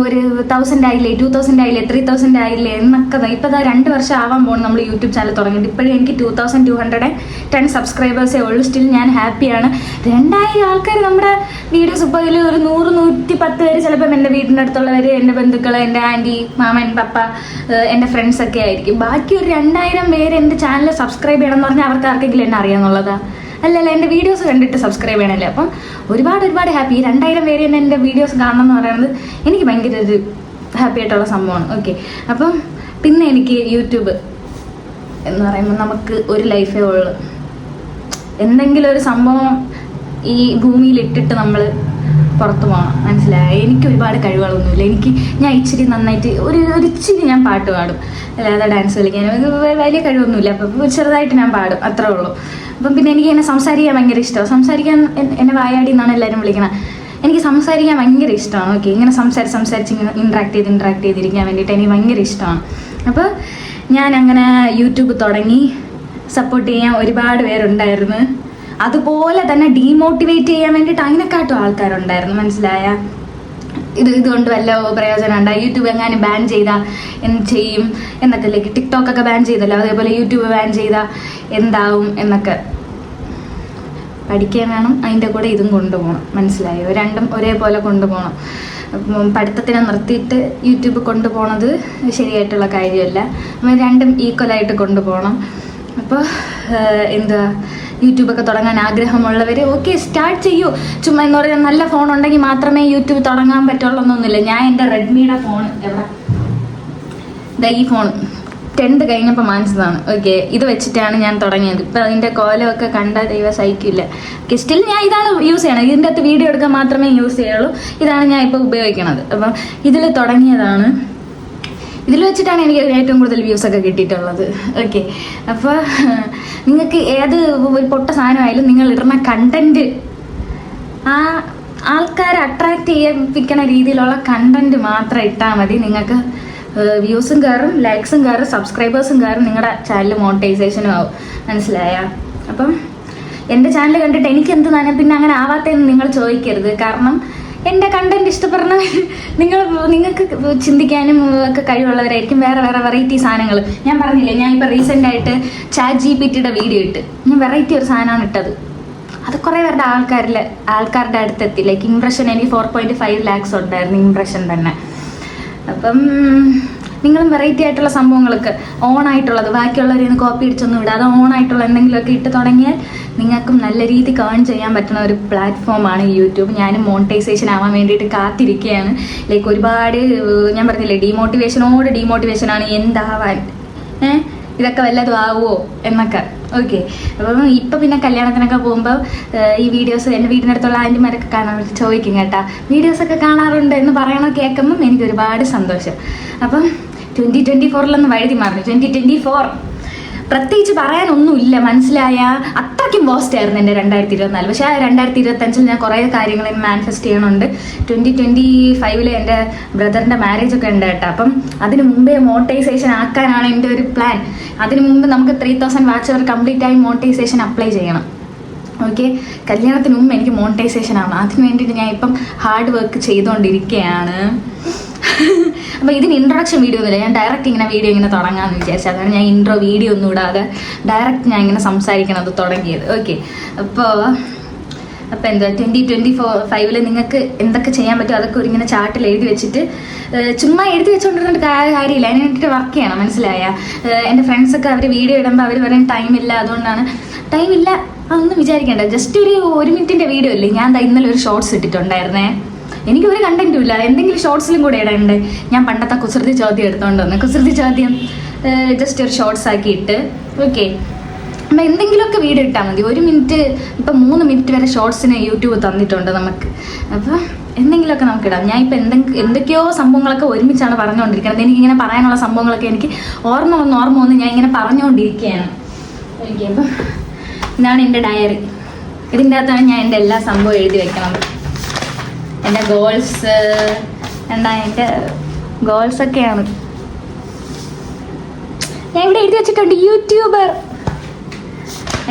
ഒരു 1000 ആയില്ലേ, 2000 ആയില്ലേ, 3000 ആയില്ലേ എന്നൊക്കെ. ഇപ്പോൾ 2 വർഷം ആവാൻ പോകുന്നു നമ്മൾ യൂട്യൂബ് ചാനൽ തുടങ്ങിയിട്ട്. ഇപ്പോഴും എനിക്ക് 2210 സബ്സ്ക്രൈബേഴ്സേ ഉള്ളൂ. സ്റ്റിൽ ഞാൻ ഹാപ്പിയാണ്. 2000 ആൾക്കാർ നമ്മുടെ വീഡിയോസ് ഇപ്പോൾ ഇതിൽ ഒരു 100-110 പേര് ചിലപ്പം എൻ്റെ വീടിൻ്റെ അടുത്തുള്ളവർ, എൻ്റെ ബന്ധുക്കൾ, എൻ്റെ ആൻറ്റി, മാമൻ, പപ്പ, എൻ്റെ ഫ്രണ്ട്സൊക്കെ ആയിരിക്കും. ബാക്കി ഒരു 2000 പേര് എൻ്റെ ചാനൽ സബ്സ്ക്രൈബ് ചെയ്യണം എന്ന് പറഞ്ഞാൽ അവർക്ക് ആർക്കെങ്കിലും എന്നെ അറിയാമെന്നുള്ളതാണ്. അല്ലല്ല, എൻ്റെ വീഡിയോസ് കണ്ടിട്ട് സബ്സ്ക്രൈബ് ചെയ്യണമല്ലേ. അപ്പം ഒരുപാട് ഹാപ്പി. 2000 പേര് തന്നെ എൻ്റെ വീഡിയോസ് കാണണം എന്ന് പറയുന്നത് എനിക്ക് ഭയങ്കര ഒരു ഹാപ്പി ആയിട്ടുള്ള സംഭവമാണ്. ഓക്കെ, അപ്പം പിന്നെ എനിക്ക് യൂട്യൂബ് എന്ന് പറയുമ്പോൾ നമുക്ക് ഒരു ലൈഫേ ഉള്ളു. എന്തെങ്കിലും ഒരു സംഭവം ഈ ഭൂമിയിൽ ഇട്ടിട്ട് നമ്മൾ പുറത്തു പോകണം, മനസ്സിലായി. എനിക്ക് ഒരുപാട് കഴിവുകളൊന്നുമില്ല. ഞാൻ ഇച്ചിരി നന്നായിട്ട് ഒരു ഇച്ചിരി ഞാൻ പാട്ട് പാടും, അല്ലാതെ ഡാൻസ് കളിക്കാൻ വലിയ കഴിവൊന്നുമില്ല. അപ്പം ചെറുതായിട്ട് ഞാൻ പാടും, അത്രേ ഉള്ളൂ. അപ്പം പിന്നെ എനിക്ക് എന്നെ സംസാരിക്കാൻ ഭയങ്കര ഇഷ്ടമാണ്. സംസാരിക്കാൻ എന്നെ വായാടി എന്നാണ് എല്ലാവരും വിളിക്കുന്നത്. എനിക്ക് സംസാരിക്കാൻ ഭയങ്കര ഇഷ്ടമാണ്. ഓക്കെ, ഇങ്ങനെ സംസാരിച്ച് ഇങ്ങനെ ഇൻട്രാക്ട് ചെയ്തിരിക്കാൻ വേണ്ടിയിട്ട് എനിക്ക് ഭയങ്കര ഇഷ്ടമാണ്. അപ്പോൾ ഞാൻ അങ്ങനെ യൂട്യൂബ് തുടങ്ങി. സപ്പോർട്ട് ചെയ്യാൻ ഒരുപാട് പേരുണ്ടായിരുന്നു. അതുപോലെ തന്നെ ഡീമോട്ടിവേറ്റ് ചെയ്യാൻ വേണ്ടിയിട്ട് അതിനെക്കാട്ടും ആൾക്കാരുണ്ടായിരുന്നു, മനസ്സിലായ. ഇതുകൊണ്ട് വല്ല പ്രയോജനം ഉണ്ടായി, യൂട്യൂബ് എങ്ങാനും ബാൻ ചെയ്താൽ എന്ത് ചെയ്യും എന്നൊക്കെ. ടിക്ടോക്ക് ഒക്കെ ബാൻ ചെയ്തല്ലോ, അതേപോലെ യൂട്യൂബ് ബാൻ ചെയ്താൽ എന്താവും എന്നൊക്കെ പഠിക്കാൻ വേണം. അതിൻ്റെ കൂടെ ഇതും കൊണ്ടുപോകണം, മനസ്സിലായോ. രണ്ടും ഒരേപോലെ കൊണ്ടുപോകണം. പഠിത്തത്തിനെ നിർത്തിയിട്ട് യൂട്യൂബ് കൊണ്ടുപോകണത് ശരിയായിട്ടുള്ള കാര്യമല്ല. രണ്ടും ഈക്വലായിട്ട് കൊണ്ടുപോകണം. അപ്പോൾ എന്താ, യൂട്യൂബൊക്കെ തുടങ്ങാൻ ആഗ്രഹമുള്ളവർ ഓക്കെ സ്റ്റാർട്ട് ചെയ്യൂ. ചുമ്മാ എന്ന് പറഞ്ഞാൽ നല്ല ഫോൺ ഉണ്ടെങ്കിൽ മാത്രമേ യൂട്യൂബ് തുടങ്ങാൻ പറ്റുള്ളൂ എന്നൊന്നുമില്ല. ഞാൻ എൻ്റെ റെഡ്മിയുടെ ഫോൺ ഈ ഫോൺ 10th കഴിഞ്ഞപ്പോൾ വാങ്ങിച്ചതാണ്. ഓക്കെ, ഇത് വെച്ചിട്ടാണ് ഞാൻ തുടങ്ങിയത്. ഇപ്പം അതിൻ്റെ കോലമൊക്കെ കണ്ടാൽ ദൈവം സഹിക്കില്ല. ഓക്കെ, സ്റ്റിൽ ഞാൻ ഇതാണ് യൂസ് ചെയ്യണത്. ഇതിൻ്റെ അകത്ത് വീഡിയോ എടുക്കാൻ മാത്രമേ യൂസ് ചെയ്യുള്ളൂ. ഇതാണ് ഞാൻ ഇപ്പോൾ ഉപയോഗിക്കണത്. അപ്പം ഇതിൽ തുടങ്ങിയതാണ്. ഇതിൽ വെച്ചിട്ടാണ് എനിക്ക് ഏറ്റവും കൂടുതൽ വ്യൂസൊക്കെ കിട്ടിയിട്ടുള്ളത്. ഓക്കെ, അപ്പോൾ നിങ്ങൾക്ക് ഏത് പൊട്ട സാധനമായാലും നിങ്ങൾ ഇടുന്ന കണ്ടന്റ് ആ ആൾക്കാരെ അട്രാക്റ്റ് ചെയ്യിപ്പിക്കണ രീതിയിലുള്ള കണ്ടന്റ് മാത്രം ഇട്ടാൽ മതി. നിങ്ങൾക്ക് വ്യൂസും കയറും, ലൈക്സും കയറും, സബ്സ്ക്രൈബേഴ്സും കയറും, നിങ്ങളുടെ ചാനൽ മോണിറ്റൈസേഷനും ആവും, മനസ്സിലായ. അപ്പം എൻ്റെ ചാനൽ കണ്ടിട്ട് എനിക്ക് എന്ത് തന്നെ പിന്നെ അങ്ങനെ ആവാത്തതെന്ന് നിങ്ങൾ ചോദിക്കരുത്. കാരണം എൻ്റെ കണ്ടന്റ് ഇഷ്ടപ്പെടുന്ന നിങ്ങൾക്ക് ചിന്തിക്കാനും ഒക്കെ കഴിവുള്ളവരായിരിക്കും. വേറെ വെറൈറ്റി സാധനങ്ങൾ ഞാൻ പറഞ്ഞില്ലേ. ഞാൻ ഇപ്പോൾ റീസെൻ്റായിട്ട് ChatGPTയുടെ വീഡിയോ ഇട്ട് ഞാൻ വെറൈറ്റി ഒരു സാധനമാണ് ഇട്ടത്. അത് കുറേ പേരുടെ ആൾക്കാരുടെ അടുത്തെത്തി. ഇംപ്രഷൻ എനിക്ക് 4.5 lakhs ഉണ്ടായിരുന്നു ഇംപ്രഷൻ തന്നെ. അപ്പം നിങ്ങളും വെറൈറ്റി ആയിട്ടുള്ള സംഭവങ്ങളൊക്കെ ഓണായിട്ടുള്ളത് ബാക്കിയുള്ളവരിൽ നിന്ന് കോപ്പി അടിച്ചൊന്നും ഇടാതെ ഓണായിട്ടുള്ള എന്തെങ്കിലുമൊക്കെ ഇട്ട് തുടങ്ങിയാൽ നിങ്ങൾക്കും നല്ല രീതിക്ക് ഏൺ ചെയ്യാൻ പറ്റുന്ന ഒരു പ്ലാറ്റ്ഫോമാണ് യൂട്യൂബ്. ഞാനും മോണിറ്റൈസേഷൻ ആവാൻ വേണ്ടിയിട്ട് കാത്തിരിക്കുകയാണ്. ഒരുപാട് ഞാൻ പറഞ്ഞില്ലേ, ഡീമോട്ടിവേഷനാണ് എന്താവാൻ, ഇതൊക്കെ വല്ലതും ആവുമോ എന്നൊക്കെ. ഓക്കെ, അപ്പം ഇപ്പം പിന്നെ കല്യാണത്തിനൊക്കെ പോകുമ്പോൾ ഈ വീഡിയോസ് എൻ്റെ വീടിനടുത്തുള്ള ആൻറ്റിമാരൊക്കെ കാണാൻ വേണ്ടി ചോദിക്കും കേട്ടാ, വീഡിയോസൊക്കെ കാണാറുണ്ട് എന്ന് പറയണോ കേൾക്കുമ്പം എനിക്ക് ഒരുപാട് സന്തോഷം. അപ്പം 2024 വഴുതി മാറി. 2024 പ്രത്യേകിച്ച് പറയാനൊന്നുമില്ല, മനസ്സിലായ. അത്ര അത്രയ്ക്കും വേസ്റ്റ് ആയിരുന്നു എൻ്റെ 2024. പക്ഷേ ആ 2025 ഞാൻ കുറേ കാര്യങ്ങൾ മാനിഫെസ്റ്റ് ചെയ്യണുണ്ട്. 2025 എൻ്റെ ബ്രദറിൻ്റെ മാരേജൊക്കെ ഉണ്ട് കേട്ടോ. അപ്പം അതിന് മുമ്പേ മോണിറ്റൈസേഷൻ ആക്കാനാണ് എൻ്റെ ഒരു പ്ലാൻ. അതിന് മുമ്പ് നമുക്ക് 3000 വാച്ച് അവർ കംപ്ലീറ്റ് ആയി മോണിറ്റൈസേഷൻ അപ്ലൈ ചെയ്യണം. ഓക്കെ, കല്യാണത്തിന് മുമ്പ് എനിക്ക് മോണിറ്റൈസേഷൻ ആവണം. അതിന് വേണ്ടിയിട്ട് ഞാൻ ഇപ്പം ഹാർഡ് വർക്ക് ചെയ്തുകൊണ്ടിരിക്കുകയാണ്. അപ്പോൾ ഇതിന് ഇൻട്രൊഡക്ഷൻ വീഡിയോ ഒന്നുമില്ല, ഞാൻ ഡയറക്റ്റ് ഇങ്ങനെ വീഡിയോ ഇങ്ങനെ തുടങ്ങാമെന്ന് വിചാരിച്ചു. അതാണ് ഞാൻ ഇൻട്രോ വീഡിയോ ഒന്നും ഇടാതെ ഡയറക്റ്റ് ഞാൻ ഇങ്ങനെ സംസാരിക്കണത് തുടങ്ങിയത്. ഓക്കെ, അപ്പോൾ എന്താ 2025 നിങ്ങൾക്ക് എന്തൊക്കെ ചെയ്യാൻ പറ്റും അതൊക്കെ ഒരു ഇങ്ങനെ ചാർട്ടിൽ എഴുതി വെച്ചിട്ട് ചുമ്മാ എഴുതി വെച്ചുകൊണ്ടിരുന്നിട്ട് കാര്യമില്ല, അതിന് വേണ്ടിയിട്ട് വർക്ക് ചെയ്യണം. മനസ്സിലായ? എൻ്റെ ഫ്രണ്ട്സൊക്കെ അവർ വീഡിയോ ഇടുമ്പോൾ അവർ പറയും ടൈമില്ല, അതുകൊണ്ടാണ്. ടൈമില്ല അതൊന്നും വിചാരിക്കേണ്ട, ജസ്റ്റ് ഒരു മിനിറ്റിൻ്റെ വീഡിയോ അല്ലേ. ഞാൻ ഇന്നലെ ഒരു ഷോർട്സ് ഇട്ടിട്ടുണ്ടായിരുന്നേ, എനിക്ക് ഒരു കണ്ടന്റും ഇല്ല, എന്തെങ്കിലും ഷോർട്സിലും കൂടെ ഇടണ്ടേ. ഞാൻ പണ്ടത്തെ കുസൃതി ചോദ്യം എടുത്തോണ്ട് വന്നു, കുസൃതി ചോദ്യം ജസ്റ്റ് ഒരു ഷോർട്സ് ആക്കിയിട്ട്. ഓക്കെ, അപ്പം എന്തെങ്കിലുമൊക്കെ വീഡിയോ ഇട്ടാൽ മതി. 1 മിനിറ്റ്, ഇപ്പം 3 മിനിറ്റ് വരെ ഷോർട്സിന് യൂട്യൂബ് തന്നിട്ടുണ്ട് നമുക്ക്. അപ്പോൾ എന്തെങ്കിലുമൊക്കെ നമുക്ക് ഇടാം. ഞാൻ ഇപ്പം എന്തൊക്കെയോ സംഭവങ്ങളൊക്കെ ഒരുമിച്ചാണ് പറഞ്ഞുകൊണ്ടിരിക്കുന്നത്. എനിക്കിങ്ങനെ പറയാനുള്ള സംഭവങ്ങളൊക്കെ എനിക്ക് ഓർമ്മ വന്ന് ഞാൻ ഇങ്ങനെ പറഞ്ഞുകൊണ്ടിരിക്കുകയാണ്. ഓക്കെ, അപ്പം ഇതാണ് എൻ്റെ ഡയറി. ഇതിൻ്റെ അകത്താണ് ഞാൻ എൻ്റെ എല്ലാ സംഭവം എഴുതി വെക്കണം. എൻ്റെ ഗോൾസ് എൻ്റെ ഗോൾസൊക്കെയാണ് ഞാൻ ഇവിടെ എഴുതി വെച്ചിട്ടുണ്ട്. യൂട്യൂബർ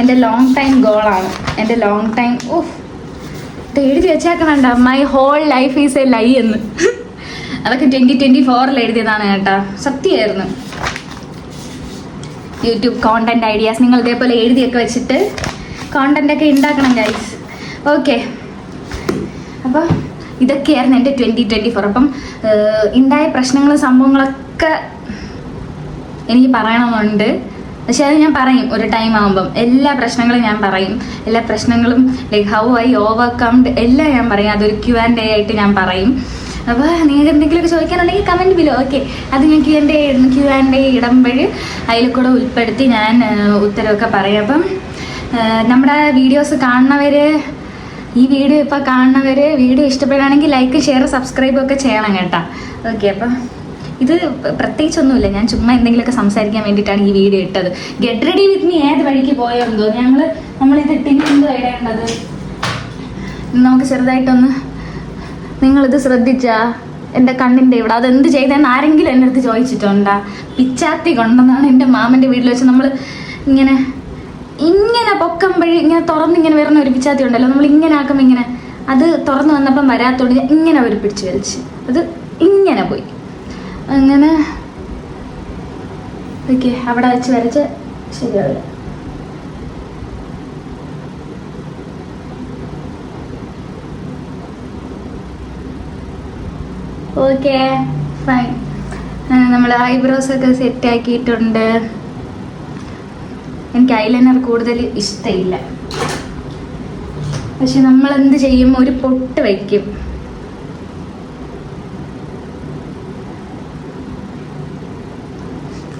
എൻ്റെ ലോങ് ടൈം ഗോളാണ്. എൻ്റെ ലോങ് ടൈം ഇത് എഴുതി വെച്ചേക്കണണ്ട, my whole life is a lie എന്ന്. അതൊക്കെ 2024 എഴുതിയതാണ് കേട്ടാ, സത്യമായിരുന്നു. യൂട്യൂബ് കോണ്ടന്റ് ഐഡിയാസ് നിങ്ങൾ ഇതേപോലെ എഴുതിയൊക്കെ വെച്ചിട്ട് കോണ്ടൻ്റൊക്കെ ഉണ്ടാക്കണം ഗൈസ്. ഓക്കെ, അപ്പോൾ ഇതൊക്കെയായിരുന്നു എൻ്റെ 2024. അപ്പം ഉണ്ടായ പ്രശ്നങ്ങളും സംഭവങ്ങളൊക്കെ എനിക്ക് പറയണമെന്നുണ്ട്. പക്ഷെ അത് ഞാൻ പറയും ഒരു ടൈം ആകുമ്പം. എല്ലാ പ്രശ്നങ്ങളും ഞാൻ പറയും, എല്ലാ പ്രശ്നങ്ങളും ലൈക്ക് ഹൗ ഐ ഓവർകംഡ് എല്ലാം ഞാൻ പറയും. അതൊരു Q&A ആയിട്ട് ഞാൻ പറയും. അപ്പോൾ നിങ്ങൾക്ക് എന്തെങ്കിലുമൊക്കെ ചോദിക്കാനുണ്ടെങ്കിൽ കമൻറ്റ് ബിലോ. ഓക്കെ, അത് ഞാൻ Q&A ഇടുമ്പോൾ അതിൽ കൂടെ ഉൾപ്പെടുത്തി ഞാൻ ഉത്തരവൊക്കെ പറയും. അപ്പം നമ്മുടെ വീഡിയോസ് കാണുന്നവർ, ഈ വീഡിയോ ഇപ്പോൾ കാണുന്നവർ വീഡിയോ ഇഷ്ടപ്പെടുകയാണെങ്കിൽ ലൈക്ക്, ഷെയർ, സബ്സ്ക്രൈബ് ഒക്കെ ചെയ്യണം കേട്ടോ. ഓക്കെ, അപ്പം ഇത് പ്രത്യേകിച്ചൊന്നുമില്ല, ഞാൻ ചുമ്മാ എന്തെങ്കിലുമൊക്കെ സംസാരിക്കാൻ വേണ്ടിയിട്ടാണ് ഈ വീഡിയോ ഇട്ടത്. ഗെറ്റ് റെഡി വിത്ത് മീ ഏത് വഴിക്ക് പോയോ എന്തോ. നമ്മളിത് ഇട്ടിന് എന്തോ ഇടേണ്ടത് നമുക്ക് ചെറുതായിട്ടൊന്ന്. നിങ്ങളിത് ശ്രദ്ധിച്ചാ എൻ്റെ കണ്ണിൻ്റെ ഇവിടെ അതെന്ത് ചെയ്തതെന്ന് ആരെങ്കിലും എൻ്റെ അടുത്ത് ചോദിച്ചിട്ടുണ്ടാ? പിച്ചാത്തി കൊണ്ടെന്നാണ് എൻ്റെ മാമൻ്റെ വീട്ടിൽ വെച്ച് നമ്മൾ ഇങ്ങനെ പൊക്കുമ്പോഴേ ഇങ്ങനെ തുറന്നിങ്ങനെ വരുന്ന ഒരു പിച്ചാത്തി ഉണ്ടല്ലോ, നമ്മൾ ഇങ്ങനെ ആക്കുമ്പോൾ ഇങ്ങനെ അത് തുറന്ന് വന്നപ്പം വരാത്തോണ്ട് ഇങ്ങനെ ഒരു പിടിച്ച് വലിച്ച് അത് ഇങ്ങനെ പോയി. അങ്ങനെ ഓക്കെ, അവിടെ വെച്ച് വരച്ച് ശരിയാവില്ല. ഓക്കെ ഫൈൻ, നമ്മൾ ഐബ്രോസൊക്കെ സെറ്റ് ആക്കിയിട്ടുണ്ട്. എനിക്ക് ഐലൈനർ കൂടുതൽ ഇഷ്ടമില്ല, പക്ഷെ നമ്മൾ എന്ത് ചെയ്യും, ഒരു പൊട്ട് വയ്ക്കും.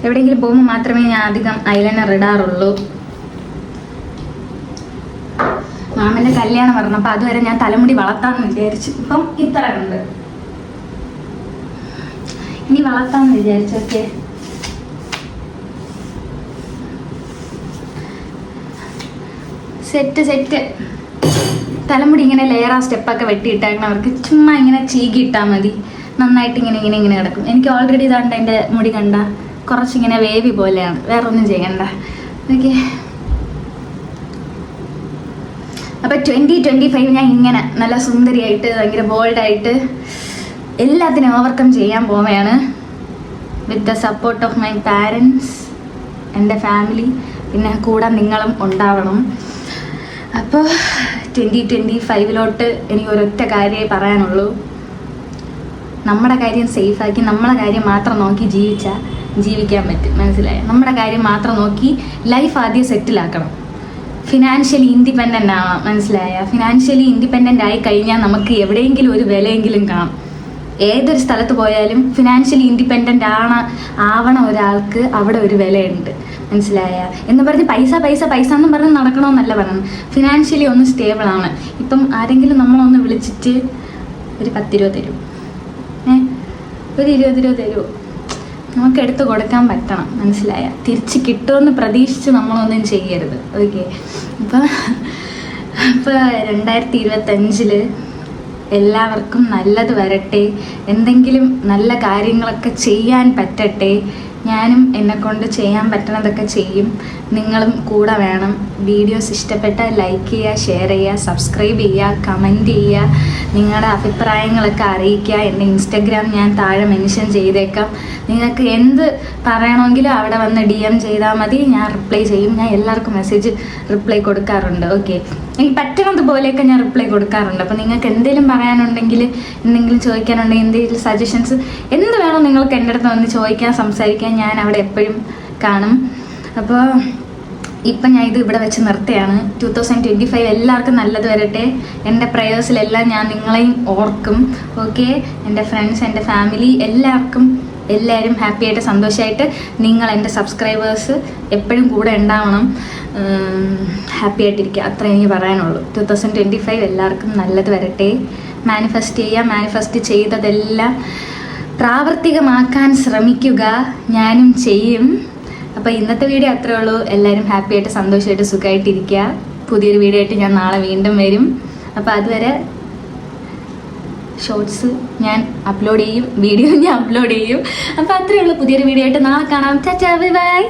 എവിടെയെങ്കിലും പോകുമ്പോൾ മാത്രമേ ഞാൻ അധികം ഐലൈനർ ഇടാറുള്ളൂ. മാമൻ്റെ കല്യാണം വരണം, അപ്പം അതുവരെ ഞാൻ തലമുടി വളർത്താമെന്ന് വിചാരിച്ചു. ഇപ്പം ഇത്ര ഉണ്ട്, ഇനി വളർത്താമെന്ന് വിചാരിച്ചു. ഓക്കെ, സെറ്റ് തലമുടി ഇങ്ങനെ ലെയറാ സ്റ്റെപ്പൊക്കെ വെട്ടിയിട്ടവർക്ക് ചുമ്മാ ഇങ്ങനെ ചീകി ഇട്ടാൽ മതി, നന്നായിട്ട് ഇങ്ങനെ കിടക്കും. എനിക്ക് ഓൾറെഡി ഇതാണ്ട് എൻ്റെ മുടി കണ്ട കുറച്ചിങ്ങനെ വേവി പോലെയാണ്, വേറെ ഒന്നും ചെയ്യണ്ട. ഓക്കെ, അപ്പോൾ 2025 ഞാൻ ഇങ്ങനെ നല്ല സുന്ദരിയായിട്ട് ഭയങ്കര ബോൾഡായിട്ട് എല്ലാത്തിനും ഓവർകം ചെയ്യാൻ പോവുകയാണ്. With the support of my parents, എൻ്റെ ഫാമിലി, പിന്നെ കൂടെ നിങ്ങളും ഉണ്ടാവണം. അപ്പോൾ 2025 എനിക്ക് ഒരൊറ്റ കാര്യമേ പറയാനുള്ളൂ, നമ്മുടെ കാര്യം സേഫാക്കി നമ്മളെ കാര്യം മാത്രം നോക്കി ജീവിക്കാൻ പറ്റും. മനസ്സിലായോ? നമ്മുടെ കാര്യം മാത്രം നോക്കി ലൈഫ് ആദ്യം സെറ്റിലാക്കണം. ഫിനാൻഷ്യലി ഇൻഡിപെൻഡൻ്റ് ആവാം. മനസ്സിലായ? ഫിനാൻഷ്യലി ഇൻഡിപെൻഡൻ്റ് ആയി കഴിഞ്ഞാൽ നമുക്ക് എവിടെയെങ്കിലും ഒരു വിലയെങ്കിലും കാണാം. ഏതൊരു സ്ഥലത്ത് പോയാലും ഫിനാൻഷ്യലി ഇൻഡിപെൻഡൻ്റ് ആവണ ഒരാൾക്ക് അവിടെ ഒരു വിലയുണ്ട്. മനസ്സിലായ? എന്ന് പറഞ്ഞ് പൈസ എന്നും പറഞ്ഞ് നടക്കണമെന്നല്ല പറയുന്നത്. ഫിനാൻഷ്യലി ഒന്ന് സ്റ്റേബിൾ ആണ്. ഇപ്പം ആരെങ്കിലും നമ്മളൊന്ന് വിളിച്ചിട്ട് ഒരു 10 രൂപ തരും, ഒരു 20 രൂപ തരുമോ, നമുക്ക് എടുത്ത് കൊടുക്കാൻ പറ്റണം. മനസ്സിലായ? തിരിച്ച് കിട്ടുമെന്ന് പ്രതീക്ഷിച്ച് നമ്മളൊന്നും ചെയ്യരുത്. ഓക്കെ, അപ്പോൾ 2025 എല്ലാവർക്കും നല്ലത് വരട്ടെ, എന്തെങ്കിലും നല്ല കാര്യങ്ങളൊക്കെ ചെയ്യാൻ പറ്റട്ടെ. ഞാനും എന്നെക്കൊണ്ട് ചെയ്യാൻ പറ്റുന്നതൊക്കെ ചെയ്യും. നിങ്ങളും കൂടെ വേണം. വീഡിയോസ് ഇഷ്ടപ്പെട്ടാൽ ലൈക്ക് ചെയ്യുക, ഷെയർ ചെയ്യുക, സബ്സ്ക്രൈബ് ചെയ്യുക, കമൻറ്റ് ചെയ്യുക, നിങ്ങളുടെ അഭിപ്രായങ്ങളൊക്കെ അറിയിക്കുക. എൻ്റെ ഇൻസ്റ്റഗ്രാം ഞാൻ താഴെ മെൻഷൻ ചെയ്തേക്കാം. നിങ്ങൾക്ക് എന്ത് പറയണമെങ്കിലും അവിടെ വന്ന് DM ചെയ്താൽ മതി, ഞാൻ റിപ്ലൈ ചെയ്യും. ഞാൻ എല്ലാവർക്കും മെസ്സേജ് റിപ്ലൈ കൊടുക്കാറുണ്ട്. ഓക്കെ, എനിക്ക് പറ്റുന്നത് പോലെയൊക്കെ ഞാൻ റിപ്ലൈ കൊടുക്കാറുണ്ട്. അപ്പോൾ നിങ്ങൾക്ക് എന്തെങ്കിലും പറയാനുണ്ടെങ്കിൽ, എന്തെങ്കിലും ചോദിക്കാനുണ്ടെങ്കിൽ, എന്തെങ്കിലും സജഷൻസ് എന്ത് വേണോ നിങ്ങൾക്ക് എൻ്റെ അടുത്ത് വന്ന് ചോദിക്കാൻ, സംസാരിക്കാൻ, ഞാൻ അവിടെ എപ്പോഴും കാണും. അപ്പോൾ ഇപ്പം ഞാൻ ഇത് ഇവിടെ വെച്ച് നിർത്തുകയാണ്. 2025 എല്ലാവർക്കും നല്ലത് വരട്ടെ. എൻ്റെ പ്രേയേഴ്സിലെല്ലാം ഞാൻ നിങ്ങളെയും ഓർക്കും. ഓക്കെ, എൻ്റെ ഫ്രണ്ട്സ്, എൻ്റെ ഫാമിലി, എല്ലാവരും ഹാപ്പി ആയിട്ട് സന്തോഷമായിട്ട്, നിങ്ങൾ എൻ്റെ സബ്സ്ക്രൈബേഴ്സ് എപ്പോഴും കൂടെ ഉണ്ടാവണം. ഹാപ്പി ആയിട്ടിരിക്കുക, അത്ര എനിക്ക് പറയാനുള്ളൂ. 2025 എല്ലാവർക്കും നല്ലത് വരട്ടെ. മാനിഫെസ്റ്റ് ചെയ്യുക, മാനിഫെസ്റ്റ് ചെയ്തതെല്ലാം പ്രാവർത്തികമാക്കാൻ ശ്രമിക്കുക. ഞാനും ചെയ്യും. അപ്പോൾ ഇന്നത്തെ വീഡിയോ അത്രേ ഉള്ളൂ. എല്ലാവരും ഹാപ്പി ആയിട്ട് സന്തോഷമായിട്ട് സുഖമായിട്ടിരിക്കുക. പുതിയൊരു വീഡിയോ ആയിട്ട് ഞാൻ നാളെ വീണ്ടും വരും. അപ്പോൾ അതുവരെ ഷോർട്സ് ഞാൻ അപ്ലോഡ് ചെയ്യും, വീഡിയോ ഞാൻ അപ്ലോഡ് ചെയ്യും. അപ്പോൾ അത്രേ ഉള്ളൂ. പുതിയൊരു വീഡിയോ ആയിട്ട് നാളെ കാണാം. Bye bye.